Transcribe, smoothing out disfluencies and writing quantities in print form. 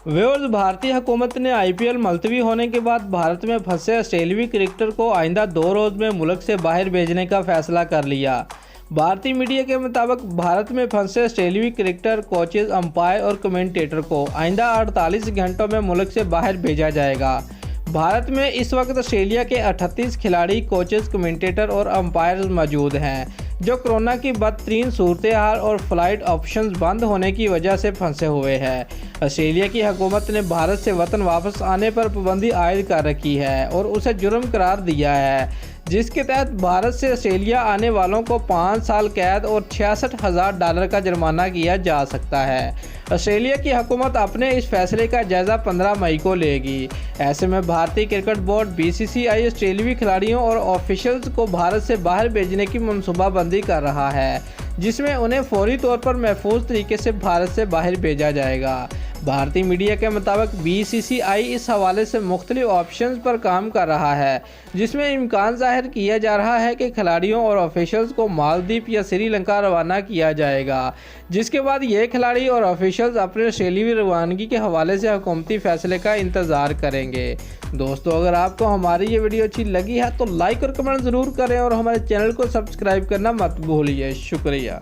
Viewers, भारतीय हुकूमत ने आईपीएल मुलतवी होने के बाद भारत में फंसे ऑस्ट्रेलियाई क्रिकेटर को आइंदा 2 रोज़ में मुल्क से बाहर भेजने का फैसला कर लिया। भारतीय मीडिया के मुताबिक भारत में फंसे ऑस्ट्रेलियाई क्रिकेटर, कोचेज, अंपायर और कमेंटेटर को आइंदा 48 घंटों में मुल्क से बाहर भेजा जाएगा। भारत में इस वक्त ऑस्ट्रेलिया के 38 खिलाड़ी, कोचेज, कमेंटेटर और अंपायर मौजूद हैं जो कोरोना की बदतरीन सूरत हाल और फ्लाइट ऑप्शंस बंद होने की वजह से फंसे हुए हैं। ऑस्ट्रेलिया की हुकूमत ने भारत से वतन वापस आने पर पाबंदी आयद कर रखी है और उसे जुर्म करार दिया है, जिसके तहत भारत से ऑस्ट्रेलिया आने वालों को 5 साल कैद और $66,000 का जुर्माना किया जा सकता है। ऑस्ट्रेलिया की हुकूमत अपने इस फैसले का जायज़ा 15 मई को लेगी। ऐसे में भारतीय क्रिकेट बोर्ड बीसीसीआई ऑस्ट्रेलियाई खिलाड़ियों और ऑफिशियल्स को भारत से बाहर भेजने की मनसूबाबंदी कर रहा है, जिसमें उन्हें फौरी तौर पर महफूज तरीके से भारत से बाहर भेजा जाएगा। भारतीय मीडिया के मुताबिक बीसीसीआई इस हवाले से मुख्तलिफ ऑप्शंस पर काम कर रहा है, जिसमें इम्कान जाहिर किया जा रहा है कि खिलाड़ियों और ऑफिशियल्स को मालदीव या श्रीलंका रवाना किया जाएगा, जिसके बाद ये खिलाड़ी और ऑफिशियल्स अपने ऑस्ट्रेलियाई रवानगी के हवाले से हुकूमती फैसले का इंतज़ार करेंगे। दोस्तों, अगर आपको हमारी ये वीडियो अच्छी लगी है तो लाइक और कमेंट ज़रूर करें और हमारे चैनल को सब्सक्राइब करना मत भूलिए। शुक्रिया।